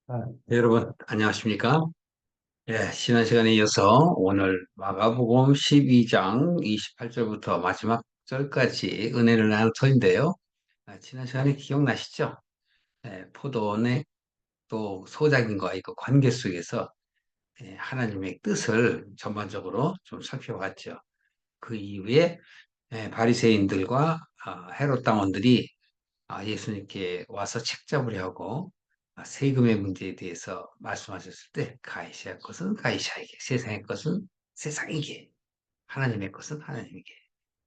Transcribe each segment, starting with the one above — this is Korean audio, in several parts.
네, 여러분, 안녕하십니까? 예, 지난 시간에 이어서 오늘 마가복음 12장 28절부터 마지막 절까지 은혜를 나눌 터인데요. 지난 시간에 기억나시죠? 포도원의 또 소작인과의 그 관계 속에서 하나님의 뜻을 전반적으로 좀 살펴봤죠. 그 이후에 바리새인들과 헤롯 당원들이 예수님께 와서 책잡으려 하고 세금의 문제에 대해서 말씀하셨을 때 가이시아의 것은 가이시아에게, 세상의 것은 세상에게, 하나님의 것은 하나님에게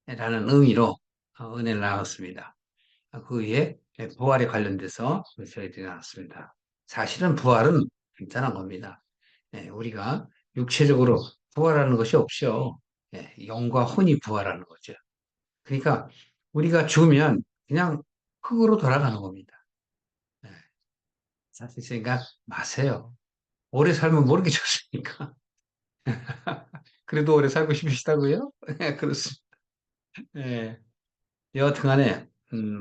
라는 의미로 은혜를 나눴습니다. 그 후에 부활에 관련돼서 저희들이 나눴습니다. 사실은 부활은 간단한 겁니다. 우리가 육체적으로 부활하는 것이 없죠. 영과 혼이 부활하는 거죠. 그러니까 우리가 죽으면 그냥 흙으로 돌아가는 겁니다. 네. 사실 생각 마세요. 오래 살면 모르게 죽으니까. 그래도 오래 살고 싶으시다고요? 네, 그렇습니다. 네. 여하튼간에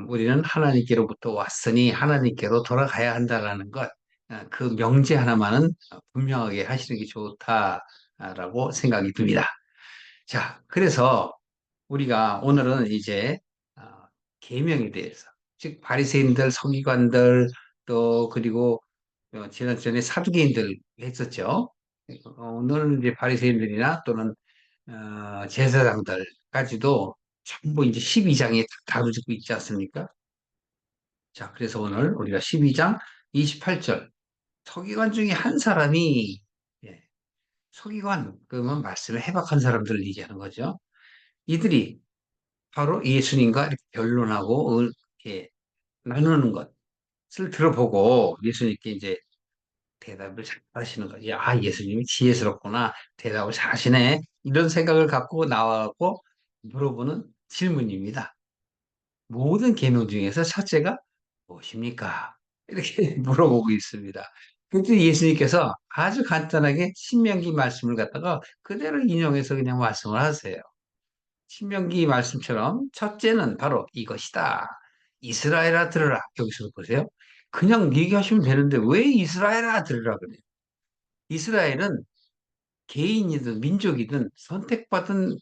우리는 하나님께로부터 왔으니 하나님께로 돌아가야 한다라는 것, 그 명제 하나만은 분명하게 하시는 게 좋다라고 생각이 듭니다. 자, 그래서 우리가 오늘은 이제 어, 계명에 대해서, 즉 바리새인들, 서기관들 또 그리고 지난 전에 사두개인들 했었죠. 오늘은 이제 바리새인들이나 또는 제사장들까지도 전부 이제 12장에 다루고 있지 않습니까? 자, 그래서 오늘 우리가 12장 28절 서기관 중에 한 사람이 예, 서기관 그러면 말씀을 해박한 사람들을 얘기하는 거죠. 이들이 바로 예수님과 이렇게 변론하고 이렇게 나누는 것을 들어보고 예수님께 이제 대답을 잘 하시는 거지. 아, 예수님이 지혜스럽구나. 대답을 잘하시네. 이런 생각을 갖고 나와갖고 물어보는 질문입니다. 모든 계명 중에서 첫째가 무엇입니까? 이렇게 물어보고 있습니다. 그때 예수님께서 아주 간단하게 신명기 말씀을 갖다가 그대로 인용해서 그냥 말씀을 하세요. 신명기 말씀처럼 첫째는 바로 이것이다. 이스라엘아 들으라. 여기서 보세요. 그냥 얘기하시면 되는데 왜 이스라엘아 들으라 그래요? 이스라엘은 개인이든 민족이든 선택받은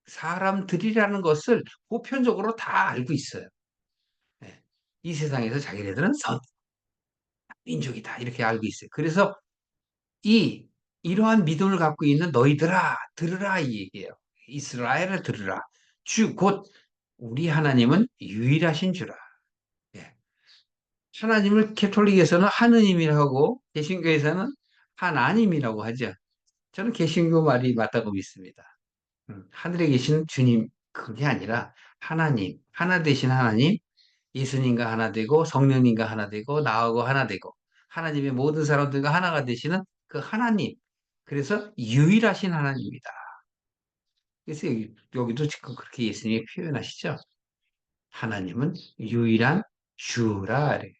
사람들이라는 것을 보편적으로 다 알고 있어요. 네. 이 세상에서 자기네들은 민족이다 이렇게 알고 있어요. 그래서 이 이러한 믿음을 갖고 있는 너희들아 들으라 이 얘기예요. 이스라엘을 들으라. 주 곧 우리 하나님은 유일하신 주라. 예. 하나님을 캐톨릭에서는 하느님이라고 개신교에서는 하나님이라고 하죠. 저는 개신교 말이 맞다고 믿습니다. 하늘에 계신 주님 그게 아니라 하나님, 하나 되신 하나님, 예수님과 하나 되고 성령님과 하나 되고 나하고 하나 되고 하나님의 모든 사람들과 하나가 되시는 그 하나님. 그래서 유일하신 하나님이다. 그래서 여기도 지금 그렇게 예수님이 표현하시죠. 하나님은 유일한 주라. 그래요.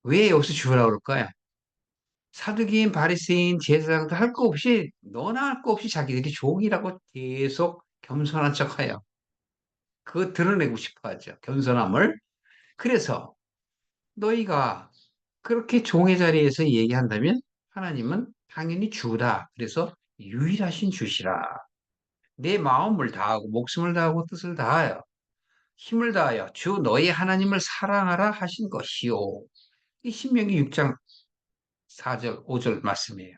왜 여기서 주라 그럴까요? 사두개인, 바리새인, 제사장도 할 거 없이 너나 할 거 없이 자기들이 종이라고 계속 겸손한 척해요. 그거 드러내고 싶어 하죠. 겸손함을. 그래서 너희가 그렇게 종의 자리에서 얘기한다면 하나님은 당연히 주다. 그래서 유일하신 주시라. 내 마음을 다하고 목숨을 다하고 뜻을 다하여 힘을 다하여 주 너희 하나님을 사랑하라 하신 것이요. 이 신명기 6장 4절, 5절 말씀이에요.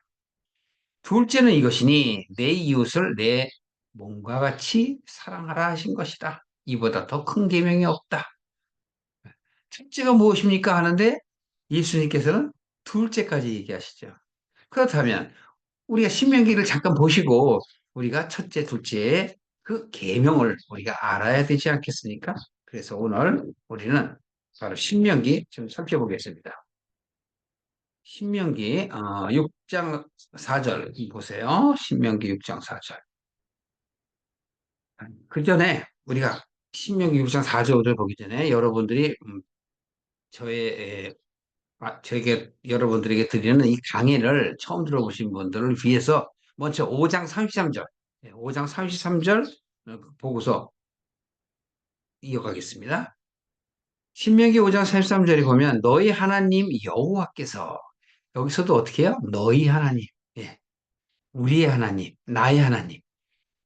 둘째는 이것이니 내 이웃을 내 몸과 같이 사랑하라 하신 것이다. 이보다 더 큰 계명이 없다. 첫째가 무엇입니까 하는데 예수님께서는 둘째까지 얘기하시죠. 그렇다면 우리가 신명기를 잠깐 보시고 우리가 첫째, 둘째의 그 계명을 우리가 알아야 되지 않겠습니까? 그래서 오늘 우리는 바로 신명기 좀 살펴보겠습니다. 신명기 6장 4절 보세요. 신명기 6장 4절. 그 전에 우리가 신명기 6장 4절 5절 보기 전에 여러분들이 저의 저에게 여러분들에게 드리는 이 강의를 처음 들어보신 분들을 위해서 먼저 5장 33절, 5장 33절 보고서 이어가겠습니다. 신명기 5장 43절에 보면 너희 하나님 여호와께서 여기서도 어떻게 해요? 너희 하나님, 예, 우리의 하나님, 나의 하나님,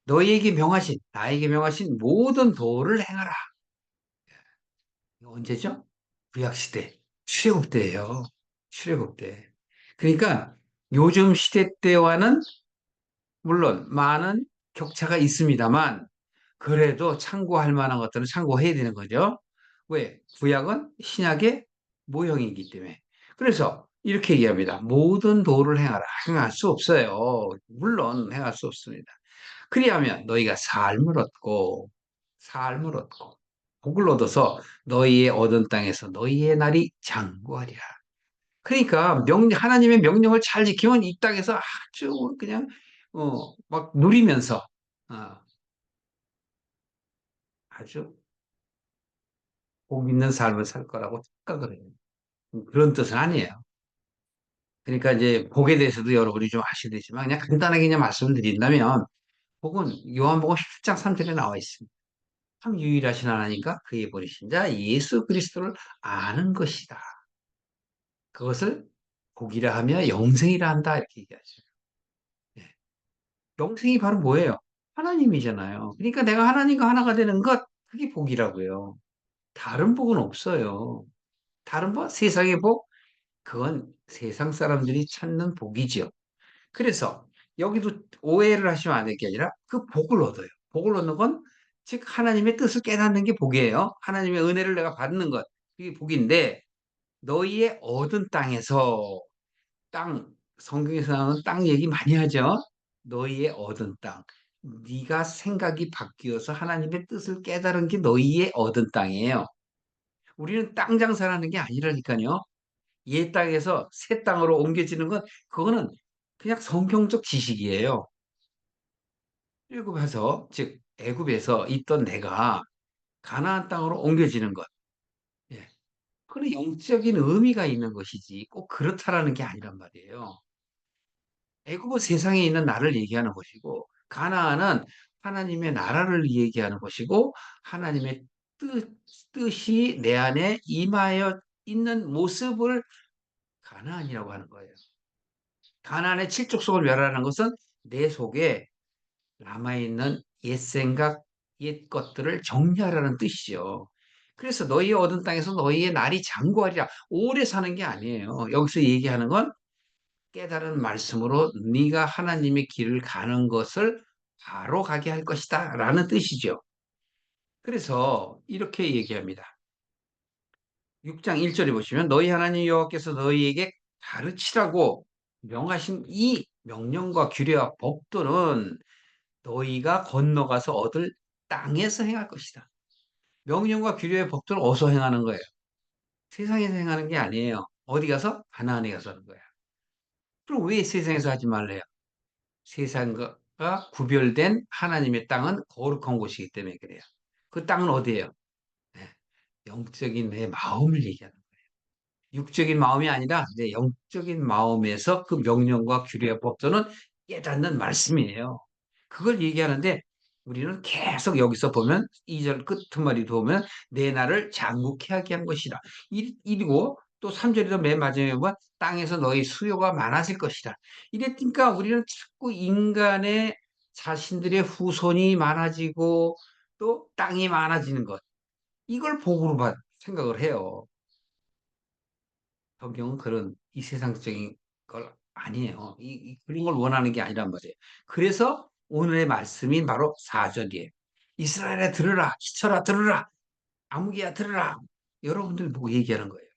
너희에게 명하신, 나에게 명하신 모든 도를 행하라. 이거 언제죠? 구약시대, 출애굽 때예요. 출애굽 때. 그러니까 요즘 시대 때와는 물론 많은 격차가 있습니다만 그래도 참고할 만한 것들은 참고해야 되는 거죠. 왜? 구약은 신약의 모형이기 때문에. 그래서 이렇게 얘기합니다. 모든 도를 행하라. 행할 수 없어요. 물론 행할 수 없습니다. 그리하면 너희가 삶을 얻고, 복을 얻어서 너희의 얻은 땅에서 너희의 날이 장구하리라. 그러니까 하나님의 명령을 잘 지키면 이 땅에서 아주 그냥, 막 누리면서, 어, 아주 복 있는 삶을 살 거라고 착각을 해요. 그런 뜻은 아니에요. 그러니까 이제 복에 대해서도 여러분이 좀 아시겠지만 그냥 간단하게 그냥 말씀을 드린다면 복은 요한복음 10장 3절에 나와 있습니다. 참 유일하신 하나님과 그의 보내신 자 예수 그리스도를 아는 것이다. 그것을 복이라 하며 영생이라 한다 이렇게 얘기하죠. 예. 영생이 바로 뭐예요? 하나님이잖아요. 그러니까 내가 하나님과 하나가 되는 것 그게 복이라고요. 다른 복은 없어요. 다른 복, 세상의 복, 그건 세상 사람들이 찾는 복이지요. 그래서 여기도 오해를 하시면 안 될 게 아니라 그 복을 얻어요. 복을 얻는 건 즉 하나님의 뜻을 깨닫는 게 복이에요. 하나님의 은혜를 내가 받는 것. 그게 복인데 너희의 얻은 땅에서 땅 성경에서 나오는 땅 얘기 많이 하죠. 너희의 얻은 땅. 네가 생각이 바뀌어서 하나님의 뜻을 깨달은 게 너희의 얻은 땅이에요. 우리는 땅 장사라는 게 아니라니까요. 옛 땅에서 새 땅으로 옮겨지는 건 그거는 그냥 성경적 지식이에요. 애굽에서 즉 애굽에서 있던 내가 가나안 땅으로 옮겨지는 것. 예. 그건 영적인 의미가 있는 것이지 꼭 그렇다라는 게 아니란 말이에요. 애굽은 세상에 있는 나를 얘기하는 것이고 가나안은 하나님의 나라를 얘기하는 것이고 하나님의 뜻, 뜻이 내 안에 임하여 있는 모습을 가나안이라고 하는 거예요. 가나안의 칠족속을 멸하는 것은 내 속에 남아있는 옛 생각, 옛 것들을 정리하라는 뜻이죠. 그래서 너희 얻은 땅에서 너희의 날이 장구하리라. 오래 사는 게 아니에요. 여기서 얘기하는 건 깨달은 말씀으로 네가 하나님의 길을 가는 것을 바로 가게 할 것이다 라는 뜻이죠. 그래서 이렇게 얘기합니다. 6장 1절에 보시면 너희 하나님 여호와께서 너희에게 가르치라고 명하신 이 명령과 규례와 법도는 너희가 건너가서 얻을 땅에서 행할 것이다. 명령과 규례의 법도는 어디서 행하는 거예요? 세상에서 행하는 게 아니에요. 어디 가서? 가나안에 가서 하는 거야. 그럼 왜 세상에서 하지 말래요? 세상과 구별된 하나님의 땅은 거룩한 곳이기 때문에 그래요. 그 땅은 어디예요? 네, 영적인 내 마음을 얘기하는 거예요. 육적인 마음이 아니라 내 영적인 마음에서 그 명령과 규례와 법도는 깨닫는 말씀이에요. 그걸 얘기하는데 우리는 계속 여기서 보면 2절 끝머리 보면 내 나를 장국케 하게 한 것이다. 이리고 또 3절에도 맨 마지막에 보면 땅에서 너희 수요가 많아질 것이다. 이랬으니까 우리는 자꾸 인간의 자신들의 후손이 많아지고 또 땅이 많아지는 것. 이걸 복으로 생각을 해요. 성경은 그런 이 세상적인 걸 아니에요. 그런 걸 원하는 게 아니란 말이에요. 그래서 오늘의 말씀인 바로 4절이에요. 이스라엘에 들으라, 지쳐라, 들으라, 아무개야 들으라. 여러분들 보고 얘기하는 거예요.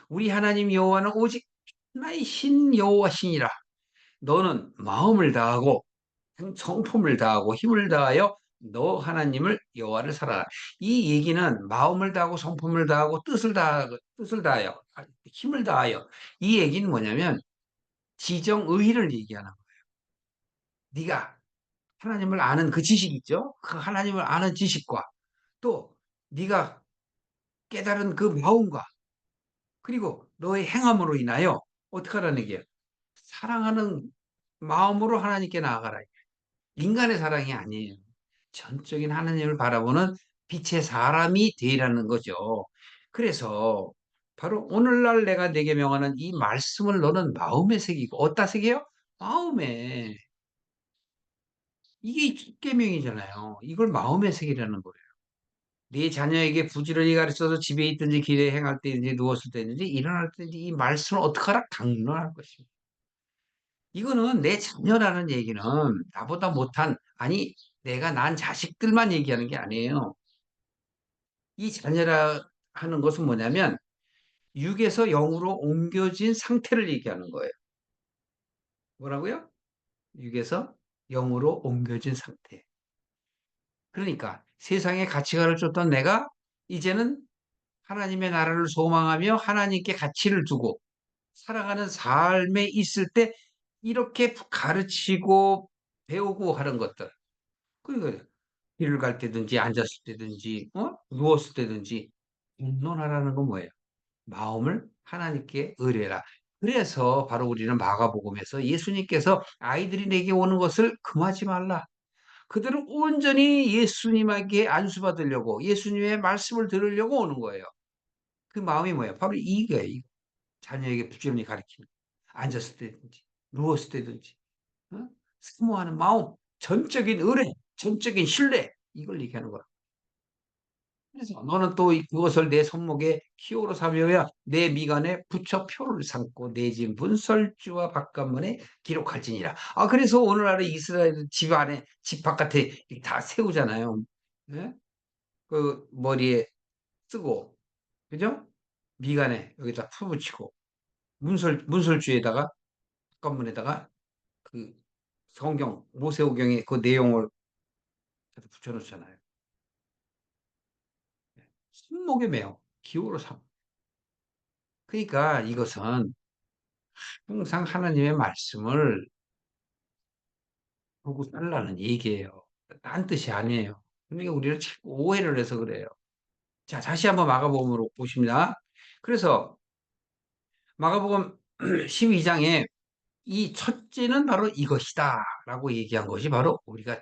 우리 하나님 여호와는 오직 나의 신 여호와시니라. 너는 마음을 다하고 성품을 다하고 힘을 다하여 너 하나님을 여호와를 살아라. 이 얘기는 마음을 다하고 성품을 다하고 뜻을 다하여 힘을 다하여 이 얘기는 뭐냐면 지정의를 얘기하는 거예요. 네가 하나님을 아는 그 지식 있죠? 그 하나님을 아는 지식과 또 네가 깨달은 그 마음과 그리고 너의 행함으로 인하여 어떻게 하라는 얘기예요? 사랑하는 마음으로 하나님께 나아가라. 인간의 사랑이 아니에요. 전적인 하나님을 바라보는 빛의 사람이 되라는 거죠. 그래서 바로 오늘날 내가 내게 명하는 이 말씀을 너는 마음에 새기고 어디다 새겨요? 마음에. 이게 십계명이잖아요. 이걸 마음에 새기라는 거예요. 네 자녀에게 부지런히 가르쳐서 집에 있든지 길에 행할 때든지 누웠을 때든지 일어날 때든지 이 말씀을 어떻게 하라? 강론할 것입니다. 이거는 내 자녀라는 얘기는 나보다 못한, 아니 내가 난 자식들만 얘기하는 게 아니에요. 이 자녀라 하는 것은 뭐냐면 육에서 영으로 옮겨진 상태를 얘기하는 거예요. 뭐라고요? 육에서 영으로 옮겨진 상태. 그러니까 세상에 가치관을 줬던 내가 이제는 하나님의 나라를 소망하며 하나님께 가치를 두고 살아가는 삶에 있을 때 이렇게 가르치고 배우고 하는 것들. 그러니까 길을 갈 때든지 앉았을 때든지 누웠을 때든지 공론하라는 건 뭐예요? 마음을 하나님께 의뢰라. 그래서 바로 우리는 마가복음에서 예수님께서 아이들이 내게 오는 것을 금하지 말라. 그들은 온전히 예수님에게 안수받으려고 예수님의 말씀을 들으려고 오는 거예요. 그 마음이 뭐예요? 바로 이거예요. 이거. 자녀에게 부지런히 가르치는. 앉았을 때든지 누웠을 때든지 어? 사모하는 마음, 전적인 의뢰, 전적인 신뢰 이걸 얘기하는 거야. 그래서 너는 또 그것을 내 손목에 기호로 삼으며 내 미간에 붙여 표를 삼고 내 집 문설주와 바깥문에 기록할지니라. 아 그래서 오늘날에 이스라엘 집 안에 집 바깥에 이렇게 다 세우잖아요. 예? 그 머리에 쓰고 그죠? 미간에 여기다 표 붙이고 문설주에다가 바깥문에다가 그 성경 모세오경의 그 내용을 붙여놓잖아요. 손목에 매어 기호로 삼. 그러니까 이것은 항상 하나님의 말씀을 보고 살라는 얘기예요. 딴 뜻이 아니에요. 그러니까 우리는 자꾸 오해를 해서 그래요. 자, 다시 한번 마가복음으로 보십니다. 그래서 마가복음 12장에 이 첫째는 바로 이것이다라고 얘기한 것이 바로 우리가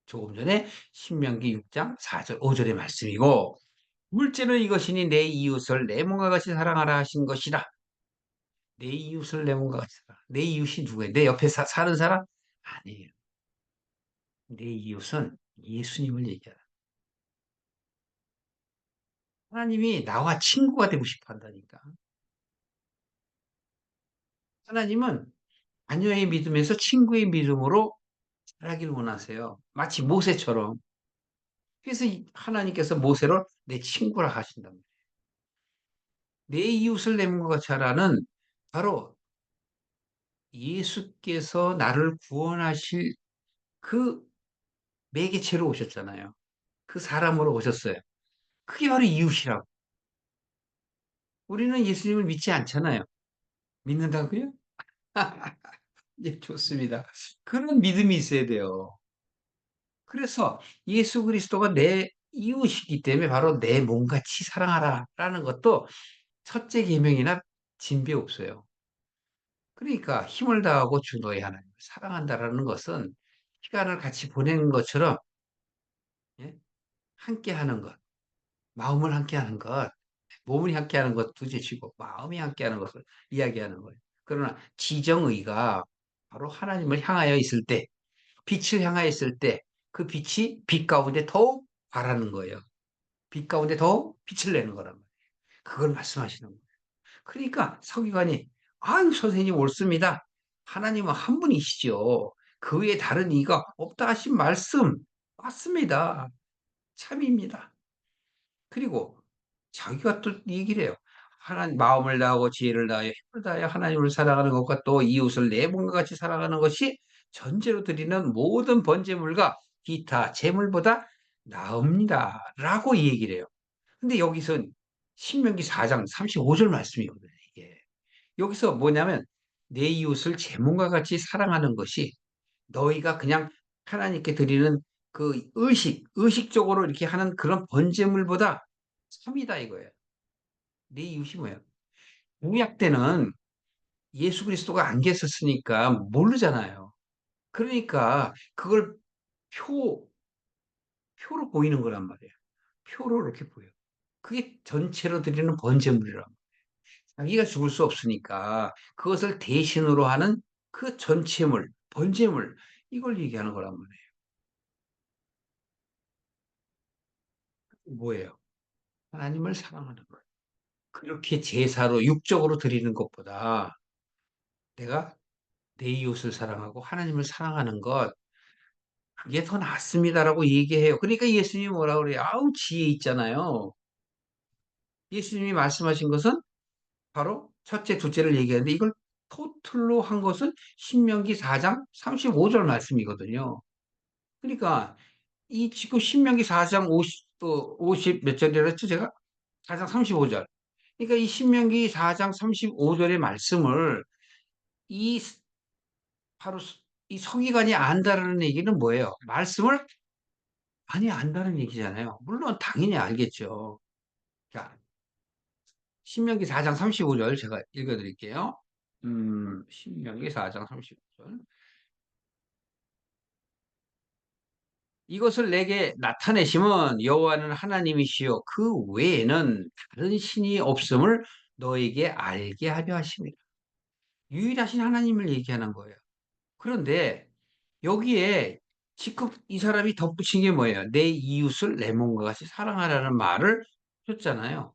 조금 전에 신명기 6장 4절 5절의 말씀이고, 둘째는 이것이니 내 이웃을 내 몸과 같이 사랑하라 하신 것이라. 내 이웃을 내 몸과 같이 사랑. 내 이웃이 누구예요? 내 옆에 사는 사람? 아니에요. 내 이웃은 예수님을 얘기하라. 하나님이 나와 친구가 되고 싶어 한다니까. 하나님은 자녀의 믿음에서 친구의 믿음으로 자라기를 원하세요. 마치 모세처럼. 그래서 하나님께서 모세를 내 친구라 하신단 말이에요. 내 이웃을 내 몸과 같이 하라는 바로 예수께서 나를 구원하실 그 매개체로 오셨잖아요. 그 사람으로 오셨어요. 그게 바로 이웃이라고. 우리는 예수님을 믿지 않잖아요. 믿는다고요? 예, 좋습니다. 그런 믿음이 있어야 돼요. 그래서 예수 그리스도가 내 이웃이기 때문에 바로 내 몸같이 사랑하라라는 것도 첫째 계명이나 진배 없어요. 그러니까 힘을 다하고 주 너의 하나님을 사랑한다라는 것은 시간을 같이 보내는 것처럼 예? 함께하는 것, 마음을 함께하는 것, 몸이 함께하는 것 둘째치고 마음이 함께하는 것을 이야기하는 거예요. 그러나 지정의가 바로 하나님을 향하여 있을 때, 빛을 향하여 있을 때 그 빛이 빛 가운데 더욱 바라는 거예요. 빛 가운데 더욱 빛을 내는 거란 말이에요. 그걸 말씀하시는 거예요. 그러니까 서기관이 아유 선생님 옳습니다. 하나님은 한 분이시죠. 그 외에 다른 이가 없다 하신 말씀 맞습니다. 참입니다. 그리고 자기가 또 얘기를 해요. 하나님 마음을 다하고 지혜를 다하여 힘을 다하여 하나님을 사랑하는 것과 또 이웃을 내 몸과 같이 사랑하는 것이 전제로 드리는 모든 번제물과 기타 제물보다 나읍니다라고 얘기를 해요. 근데 여기선 신명기 4장 35절 말씀이거든요, 이게. 여기서 뭐냐면 내 이웃을 제 몸과 같이 사랑하는 것이 너희가 그냥 하나님께 드리는 그 의식적으로 이렇게 하는 그런 번제물보다 참이다 이거예요. 내 이웃이 뭐예요? 구약 때는 예수 그리스도가 안 계셨으니까 모르잖아요. 그러니까 그걸 표, 표로 보이는 거란 말이에요. 표로 이렇게 보여요. 그게 전체로 드리는 번제물이란 말이에요. 자기가 죽을 수 없으니까 그것을 대신으로 하는 그 전체물, 번제물 이걸 얘기하는 거란 말이에요. 뭐예요? 하나님을 사랑하는 거예요. 그렇게 제사로 육적으로 드리는 것보다 내가 내 이웃을 사랑하고 하나님을 사랑하는 것 그게 더 낫습니다라고 얘기해요. 그러니까 예수님이 뭐라 그래요? 아우 지혜 있잖아요. 예수님이 말씀하신 것은 바로 첫째, 둘째를 얘기하는데 이걸 토틀로 한 것은 신명기 4장 35절 말씀이거든요. 그러니까 이 지금 신명기 4장 50몇 절이라 그랬죠 제가? 4장 35절. 그러니까 이 신명기 4장 35절의 말씀을 이 바로 이 서기관이 안다라는 얘기는 뭐예요? 말씀을 많이 안다는 얘기잖아요. 물론 당연히 알겠죠. 자, 신명기 4장 35절 제가 읽어 드릴게요. 신명기 4장 35절. 이것을 내게 나타내심은 여호와는 하나님이시요 그 외에는 다른 신이 없음을 너에게 알게 하려 하심이라. 유일하신 하나님을 얘기하는 거예요. 그런데 여기에 지금 이 사람이 덧붙인 게 뭐예요? 내 이웃을 내 몸과 같이 사랑하라는 말을 했잖아요.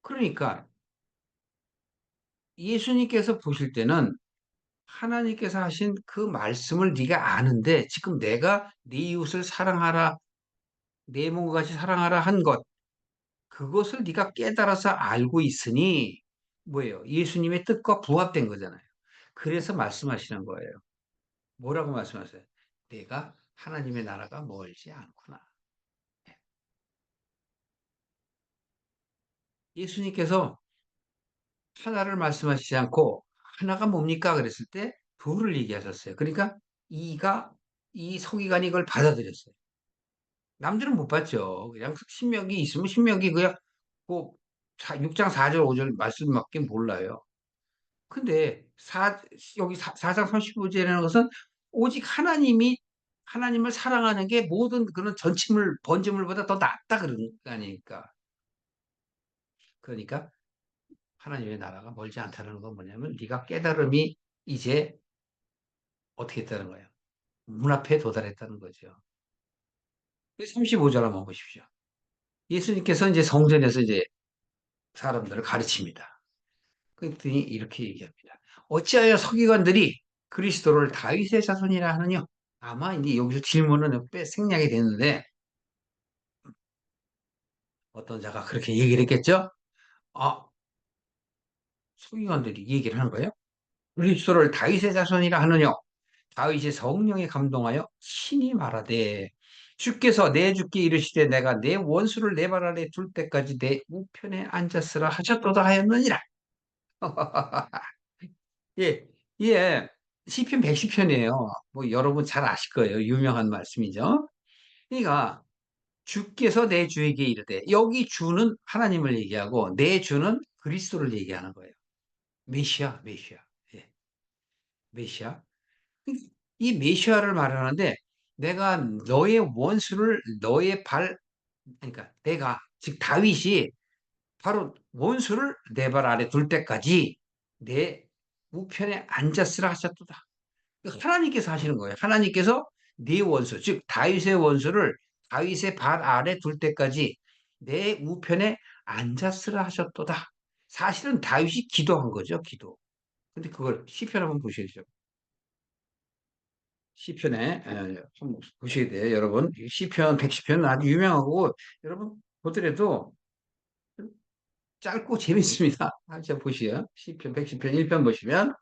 그러니까 예수님께서 보실 때는 하나님께서 하신 그 말씀을 네가 아는데 지금 내가 네 이웃을 사랑하라, 내 몸과 같이 사랑하라 한 것, 그것을 네가 깨달아서 알고 있으니 뭐예요? 예수님의 뜻과 부합된 거잖아요. 그래서 말씀하시는 거예요. 뭐라고 말씀하세요? 내가 하나님의 나라가 멀지 않구나. 예수님께서 하나를 말씀하시지 않고 하나가 뭡니까? 그랬을 때 둘을 얘기하셨어요. 그러니까 이가 이 서기관이 이걸 받아들였어요. 남들은 못 받죠. 그냥 신명기 있으면 신명기 그냥 뭐 6장 4절 5절 말씀밖에 몰라요. 근데 여기 4장 35절이라는 것은 오직 하나님이 하나님을 사랑하는 게 모든 그런 전체물 번제물보다 더 낫다 그런 거 아닙니까? 그러니까 하나님의 나라가 멀지 않다는 건 뭐냐면 네가 깨달음이 이제 어떻게 했다는 거예요? 문 앞에 도달했다는 거죠. 35절 한번 보십시오. 예수님께서 이제 성전에서 이제 사람들을 가르칩니다. 그랬더니 이렇게 얘기합니다. 어찌하여 서기관들이 그리스도를 다윗의 자손이라 하느냐? 아마 이제 여기서 질문은 생략이 됐는데 어떤 자가 그렇게 얘기를 했겠죠? 아, 서기관들이 이 얘기를 하는 거예요? 그리스도를 다윗의 자손이라 하느냐? 다윗이 성령에 감동하여 신이 말하되 주께서 내 주께 이르시되 내가 내 원수를 내 발 아래 둘 때까지 내 우편에 앉았으라 하셨도다 하였느니라. 예, 예, 시편 110편이에요. 뭐 여러분 잘 아실 거예요. 유명한 말씀이죠. 그러니까 주께서 내 주에게 이르되 여기 주는 하나님을 얘기하고 내 주는 그리스도를 얘기하는 거예요. 메시아, 메시아. 예, 메시아. 이 메시아를 말하는데 내가 너의 원수를 너의 그러니까 내가 즉 다윗이 바로 원수를 내 발 아래 둘 때까지 내 우편에 앉았으라 하셨도다. 하나님께서 하시는 거예요. 하나님께서 네 원수, 즉 다윗의 원수를 다윗의 발 아래 둘 때까지 내 우편에 앉았으라 하셨도다. 사실은 다윗이 기도한 거죠, 기도. 근데 그걸 시편 한번 보셔야죠. 시편에 한번 보셔야 돼요, 여러분. 시편 110편은 아주 유명하고 여러분 보더라도 짧고 재밌습니다. 한번 보시요. 시편 110편 1편 보시면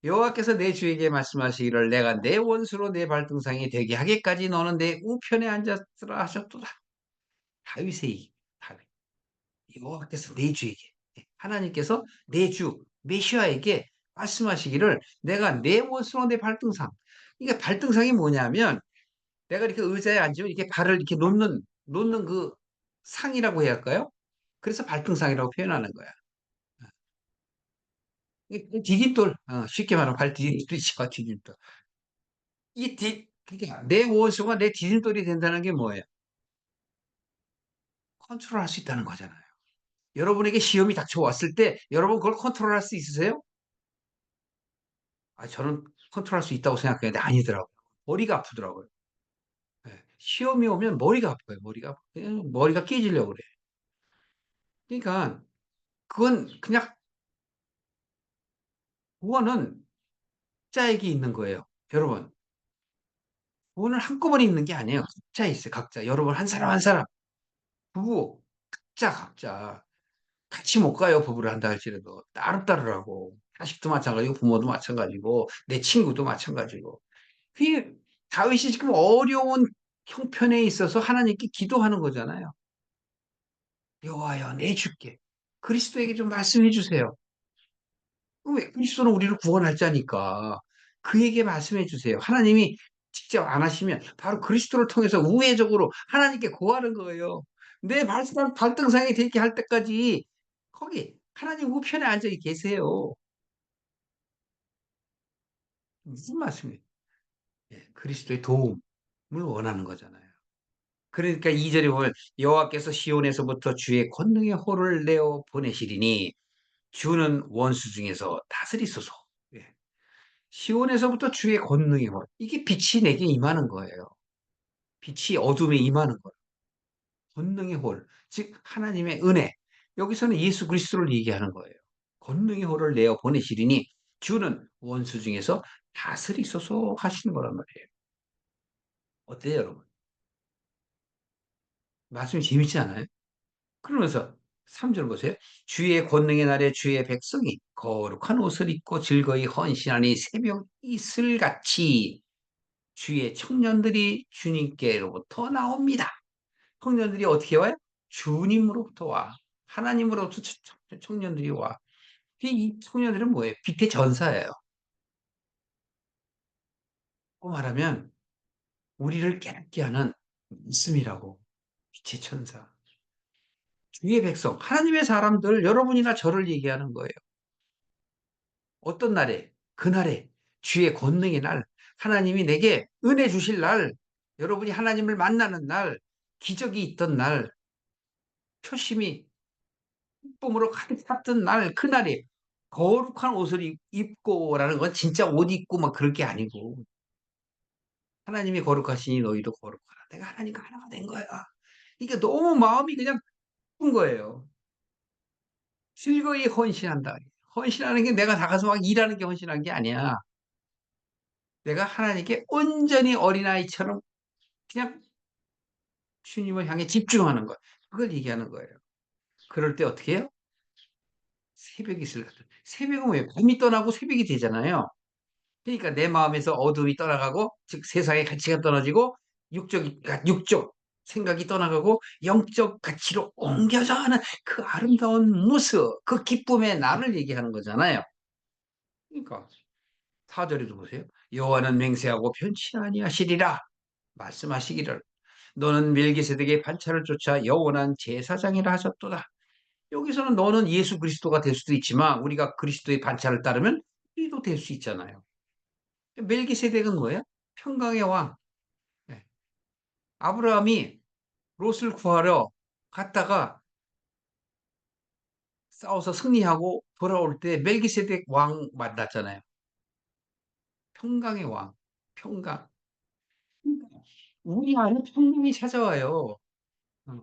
여호와께서 내 주에게 말씀하시기를 내가 내 원수로 내 발등상이 되게 하기까지 너는 내 우편에 앉았으라 하셨도다. 다윗의 다윗. 여호와께서 내 주에게 하나님께서 내 주 메시아에게 말씀하시기를 내가 내 원수로 내 발등상. 이게 발등상이 뭐냐면 내가 이렇게 의자에 앉으면 이렇게 발을 이렇게 놓는 그 상이라고 해야 할까요? 그래서 발등상이라고 표현하는 거야. 이게 디딤돌, 쉽게 말하면 발 디딤돌이죠, 디딤돌. 그러니까 내 원수가 내 디딤돌이 된다는 게 뭐예요? 컨트롤할 수 있다는 거잖아요. 여러분에게 시험이 닥쳐왔을 때 여러분 그걸 컨트롤할 수 있으세요? 저는 컨트롤할 수 있다고 생각했는데 아니더라고요. 머리가 아프더라고요. 예. 시험이 오면 머리가 아파요. 머리가 머리가 깨지려고 그래요. 그러니까 그건 그냥 구원은 각자에게 있는 거예요. 여러분, 구원은 한꺼번에 있는 게 아니에요. 각자 있어요, 각자. 여러분 한 사람 한 사람. 부부 각자 같이 못 가요, 부부를 한다 할지라도. 따로따로라고. 자식도 마찬가지고 부모도 마찬가지고 내 친구도 마찬가지고. 그게 다윗이 지금 어려운 형편에 있어서 하나님께 기도하는 거잖아요. "여호와여 내 주께 그리스도에게 좀 말씀해 주세요." 왜 그리스도는 우리를 구원할 자니까 그에게 말씀해 주세요. 하나님이 직접 안 하시면 바로 그리스도를 통해서 우회적으로 하나님께 구하는 거예요. 내 발등상에 되게 할 때까지 거기 하나님 우편에 앉아 계세요. 무슨 말씀이에요? 예, 그리스도의 도움을 원하는 거잖아요. 그러니까 2 절에 보면 여호와께서 시온에서부터 주의 권능의 호를 내어 보내시리니 주는 원수 중에서 다스리소서. 예. 시온에서부터 주의 권능의 홀. 이게 빛이 내게 임하는 거예요. 빛이 어둠에 임하는 거예요. 권능의 홀. 즉 하나님의 은혜. 여기서는 예수 그리스도를 얘기하는 거예요. 권능의 홀을 내어 보내시리니 주는 원수 중에서 다스리소서 하시는 거란 말이에요. 어때요, 여러분? 말씀이 재밌지 않아요? 그러면서 3절 보세요. "주의 권능의 날에 주의 백성이 거룩한 옷을 입고 즐거이 헌신하니 새벽 이슬같이 주의 청년들이 주님께로부터 나옵니다." 청년들이 어떻게 와요? 주님으로부터 와. 하나님으로부터 청년들이 와. 이 청년들은 뭐예요? 빛의 전사예요. 또 말하면 우리를 깨닫게 하는 말씀이라고. 빛의 천사. 주의 백성, 하나님의 사람들, 여러분이나 저를 얘기하는 거예요. 어떤 날에? 그날에 주의 권능의 날, 하나님이 내게 은혜 주실 날, 여러분이 하나님을 만나는 날, 기적이 있던 날, 표심이 기쁨으로 가득 찼던 날, 그날에 거룩한 옷을 입고라는 건 진짜 옷 입고 막 그럴 게 아니고 하나님이 거룩하시니 너희도 거룩하라. 내가 하나님과 하나가 된 거야. 이게 너무 마음이 그냥 기쁜 거예요. 즐거이 헌신한다. 헌신하는 게 내가 나가서 막 일하는 게 헌신한 게 아니야. 내가 하나님께 온전히 어린아이처럼 그냥 주님을 향해 집중하는 것. 그걸 얘기하는 거예요. 그럴 때 어떻게 해요? 새벽이 있을 같은. 새벽은 왜 밤이 떠나고 새벽이 되잖아요. 그러니까 내 마음에서 어둠이 떠나가고 즉 세상의 가치가 떨어지고 육적 생각이 떠나가고 영적 가치로 옮겨져 가는 그 아름다운 모습, 그 기쁨의 나를 얘기하는 거잖아요. 그러니까 4 절에도 보세요. "여호와는 맹세하고 변치 아니하시리라." 말씀하시기를 "너는 멜기세덱의 반차를 쫓아 영원한 제사장이라 하셨도다." 여기서는 너는 예수 그리스도가 될 수도 있지만 우리가 그리스도의 반차를 따르면 우리도 될 수 있잖아요. 멜기세덱은 뭐예요? 평강의 왕. 예. 아브라함이 롯을 구하러 갔다가 싸워서 승리하고 돌아올 때 멜기세덱 왕 만났잖아요. 평강의 왕. 평강. 그러니까 우리 안에 평강이 찾아와요. 어.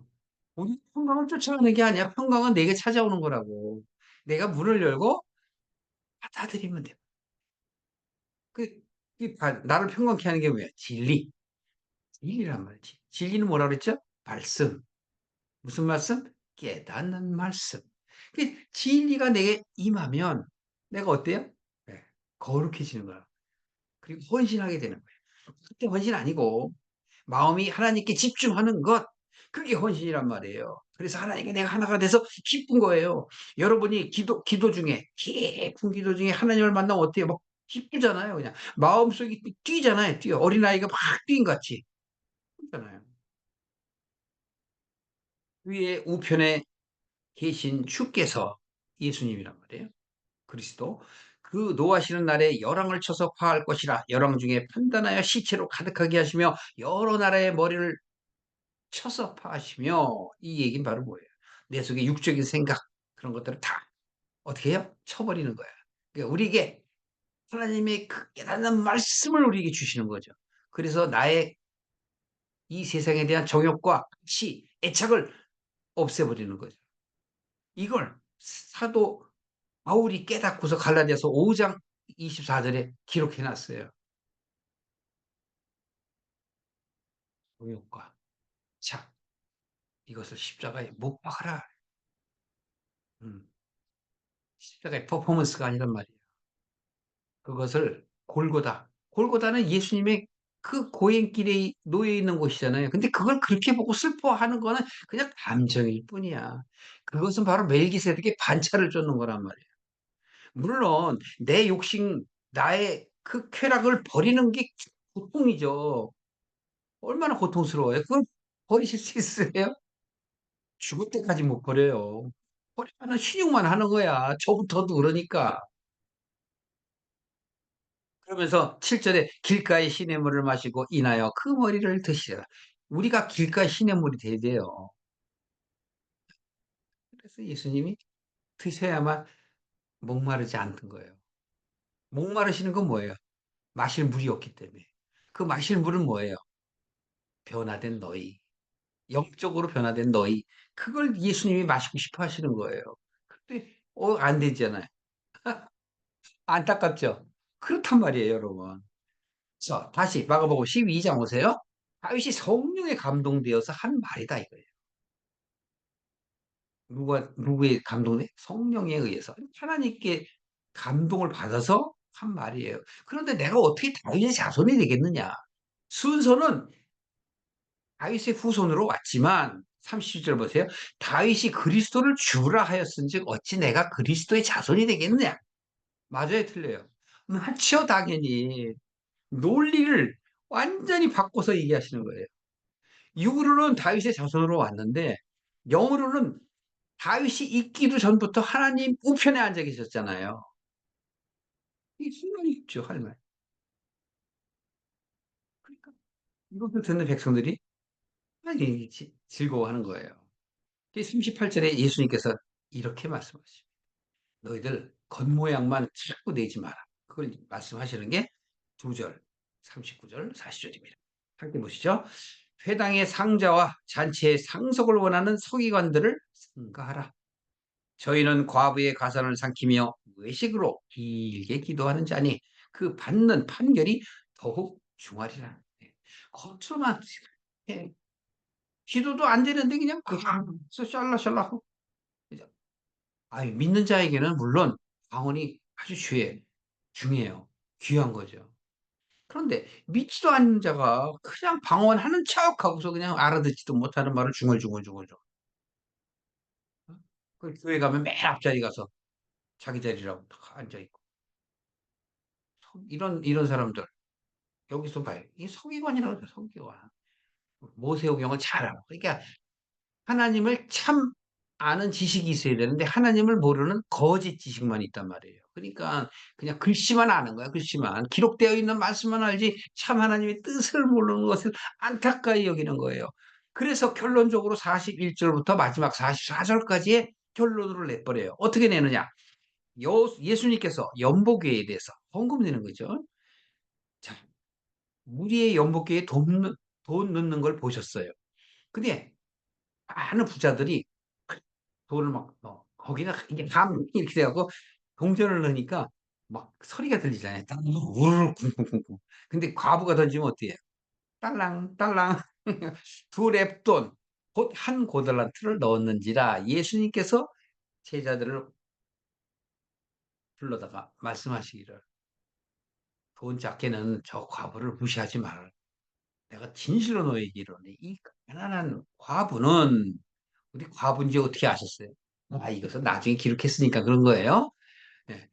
우리 평강을 쫓아가는 게 아니야. 평강은 내게 찾아오는 거라고. 내가 문을 열고 받아들이면 돼. 그 나를 평강케 하는 게 뭐야? 진리. 진리란 말이지. 진리는 뭐라 그랬죠? 말씀. 무슨 말씀? 깨닫는 말씀. 그 진리가 내게 임하면 내가 어때요? 네. 거룩해지는 거야. 그리고 헌신하게 되는 거예요. 그때 헌신 아니고 마음이 하나님께 집중하는 것, 그게 헌신이란 말이에요. 그래서 하나님께 내가 하나가 돼서 기쁜 거예요. 여러분이 기도 중에 깊은 기도 중에 하나님을 만나면 어때요? 막 기쁘잖아요. 그냥 마음속이 뛰잖아요. 뛰어. 어린아이가 막 뛰인 같이. 그렇잖아요. 위에 우편에 계신 주께서 예수님이란 말이에요. 그리스도. 그 노하시는 날에 열왕을 쳐서 파할 것이라. 열왕 중에 판단하여 시체로 가득하게 하시며 여러 나라의 머리를 쳐서 파하시며. 이 얘기는 바로 뭐예요? 내 속에 육적인 생각 그런 것들을 다 어떻게 해요? 쳐버리는 거야. 그러니까 우리에게 하나님의 그 깨닫는 말씀을 우리에게 주시는 거죠. 그래서 나의 이 세상에 대한 정욕과 치, 애착을 없애버리는 거죠. 이걸 사도 바울이 깨닫고서 갈라디아서 5장 24절에 기록해 놨어요. 정욕과 자, 이것을 십자가에 못 박아라. 음, 십자가의 퍼포먼스가 아니란 말이에요. 그것을 골고다는 예수님의 그 고행길에 놓여 있는 곳이잖아요. 근데 그걸 그렇게 보고 슬퍼하는 거는 그냥 감정일 뿐이야. 그것은 바로 멜기세덱의 반차를 쫓는 거란 말이에요. 물론 내 욕심, 나의 그 쾌락을 버리는 게 고통이죠. 얼마나 고통스러워요. 그걸 버리실 수 있으세요? 죽을 때까지 못 버려요. 버리면은 신용만 하는 거야. 저부터도 그러니까. 그러면서 7절에 길가에 시냇물을 마시고 인하여 그 머리를 드시라. 우리가 길가에 시냇물이 돼야 돼요. 그래서 예수님이 드셔야만 목마르지 않는 거예요. 목마르시는 건 뭐예요? 마실 물이 없기 때문에. 그 마실 물은 뭐예요? 변화된 너희. 영적으로 변화된 너희. 그걸 예수님이 마시고 싶어 하시는 거예요. 근데 안 되잖아요. 안타깝죠? 그렇단 말이에요, 여러분. 자, 다시 마가복음 12장 오세요. 다윗이 성령에 감동되어서 한 말이다 이거예요. 누구의 감동에? 성령에 의해서 하나님께 감동을 받아서 한 말이에요. 그런데 내가 어떻게 다윗의 자손이 되겠느냐? 순서는 다윗의 후손으로 왔지만 30절 보세요. 다윗이 그리스도를 주라 하였은즉 어찌 내가 그리스도의 자손이 되겠느냐? 맞아요, 틀려요? 맞죠, 당연히. 논리를 완전히 바꿔서 얘기하시는 거예요. 육으로는 다윗의 자손으로 왔는데 영으로는 다윗이 있기도 전부터 하나님 우편에 앉아 계셨잖아요. 이 순간이 있죠, 할 말. 그러니까 이것을 듣는 백성들이 아니 즐거워하는 거예요. 38절에 예수님께서 이렇게 말씀하시죠. 너희들 겉모양만 자꾸 내지 마라. 그걸 말씀하시는 게 2절, 39절, 40절입니다. 함께 보시죠. 회당의 상자와 잔치의 상속을 원하는 서기관들을 승가하라. 저희는 과부의 가산을 삼키며 외식으로 길게 기도하는 자니 그 받는 판결이 더욱 중하리라. 네. 겉으로만 예, 기도도 안 되는데 그냥 샬라샬라. 아니, 믿는 자에게는 물론 방언이 아주 중요해요. 귀한 거죠. 그런데 믿지도 않는 자가 그냥 방언하는 척하고서 그냥 알아듣지도 못하는 말을 중얼중얼. 그 교회 가면 맨 앞자리 가서 자기 자리라고 딱 앉아 있고. 이런 사람들 여기서 봐요. 이 서기관이라고 그래요, 서기관. 모세오경을 잘 알아. 그러니까 하나님을 참 아는 지식이 있어야 되는데 하나님을 모르는 거짓 지식만 있단 말이에요. 그러니까 그냥 글씨만 아는 거야, 글씨만. 기록되어 있는 말씀만 알지 참 하나님의 뜻을 모르는 것을 안타까이 여기는 거예요. 그래서 결론적으로 41절부터 마지막 44절까지의 결론으로 내버려요. 어떻게 내느냐? 예수님께서 연복회에 대해서 헌금 내는 거죠. 자, 무리의 연복회에 돈 넣는 걸 보셨어요. 근데 많은 부자들이 돈을 막 넣어. 거기는 이게 감 이렇게 돼 갖고 동전을 넣으니까 막 소리가 들리잖아요. 땅 우르르 쿵쿵쿵쿵. 근데 과부가 던지면 어때요? 딸랑 딸랑 두 렙돈 곧 한 고달란트를 넣었는지라 예수님께서 제자들을 불러다가 말씀하시기를 돈 작게는 저 과부를 무시하지 말아라. 내가 진실로 너에게 이르노니 이 가난한 과부는 우리 과부인지 어떻게 아셨어요? 이것은 나중에 기록했으니까 그런 거예요. 예.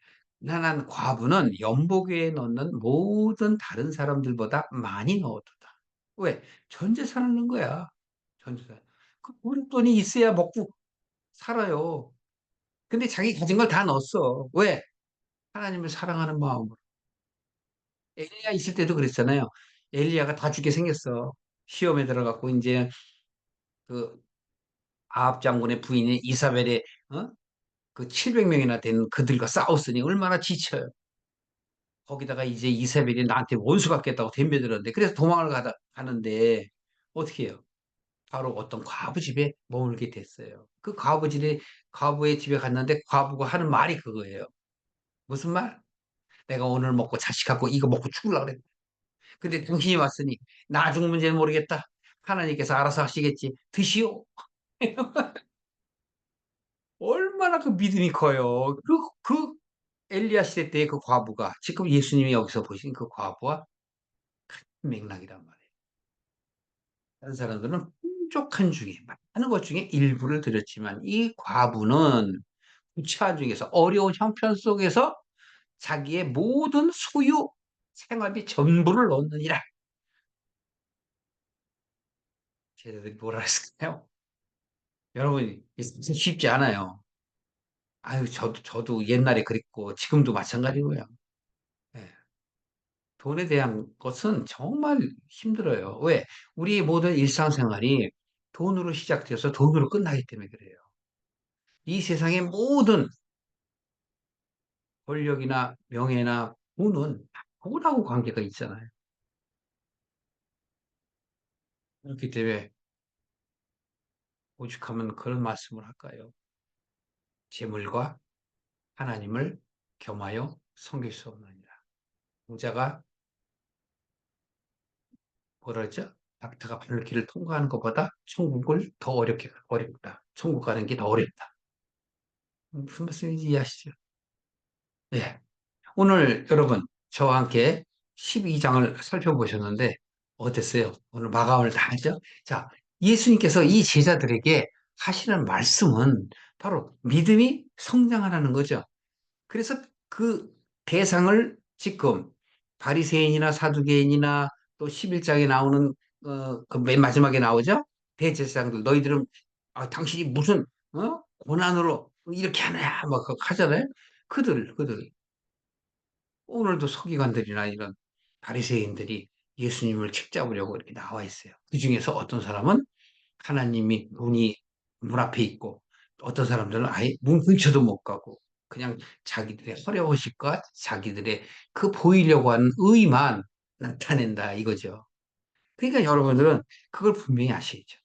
가난한 과부는 연복에 넣는 모든 다른 사람들보다 많이 넣어두다. 왜? 전 재산을 넣은 거야. 전 재산. 그 돈이 있어야 먹고 살아요. 근데 자기 가진 걸 다 넣었어. 왜? 하나님을 사랑하는 마음으로. 엘리야 있을 때도 그랬잖아요. 엘리야가 다 죽게 생겼어. 시험에 들어갔고 이제 그 아합 장군의 부인인 이사벨의 어? 그 700명이나 되는 그들과 싸웠으니 얼마나 지쳐요. 거기다가 이제 이사벨이 나한테 원수 같겠다고 덤벼들었는데 그래서 도망을 가는데 어떻게 해요? 바로 어떤 과부 집에 머물게 됐어요. 그 과부의 집에 갔는데 과부가 하는 말이 그거예요. 무슨 말? 내가 오늘 먹고 자식 갖고 이거 먹고 죽으려고 그랬. 근데 당신이 왔으니 나중 문제는 모르겠다. 하나님께서 알아서 하시겠지. 드시오. 얼마나 그 믿음이 커요. 그 엘리야 시대 때의 그 과부가 지금 예수님이 여기서 보신 그 과부와 맥락이란 말이에요. 다른 사람들은 풍족한 중에 많은 것 중에 일부를 드렸지만 이 과부는 부채한 중에서 어려운 형편 속에서 자기의 모든 소유 생활비 전부를 넣느니라. 제자들이 뭐라 했을까요? 여러분 쉽지 않아요. 아유 저도 옛날에 그랬고 지금도 마찬가지고요. 예. 돈에 대한 것은 정말 힘들어요. 왜? 우리 모든 일상생활이 돈으로 시작돼서 돈으로 끝나기 때문에 그래요. 이 세상의 모든 권력이나 명예나 돈은 다 돈하고 관계가 있잖아요. 그렇기 때문에 오죽하면 그런 말씀을 할까요? 재물과 하나님을 겸하여 섬길 수 없느니라. 공자가 뭐라 그랬죠? 낙타가 바늘길을 통과하는 것보다 천국을 더 어렵다. 천국 가는 게 더 어렵다. 무슨 말씀인지 이해하시죠? 네. 오늘 여러분 저와 함께 12장을 살펴보셨는데 어땠어요? 오늘 마감을 다 하죠? 자, 예수님께서 이 제자들에게 하시는 말씀은 바로 믿음이 성장하라는 거죠. 그래서 그 대상을 지금 바리새인이나 사두개인이나 또 11장에 나오는 그 맨 마지막에 나오죠? 대제사장들 너희들은 당신이 무슨 고난으로 이렇게 하냐 막 하잖아요. 그들 오늘도 서기관들이나 이런 바리새인들이 예수님을 책잡으려고 이렇게 나와 있어요. 그 중에서 어떤 사람은 하나님이 문 앞에 있고 어떤 사람들은 아예 문 근처도 못 가고 그냥 자기들의 허례허식과 자기들의 그 보이려고 하는 의만 나타낸다 이거죠. 그러니까 여러분들은 그걸 분명히 아셔야죠.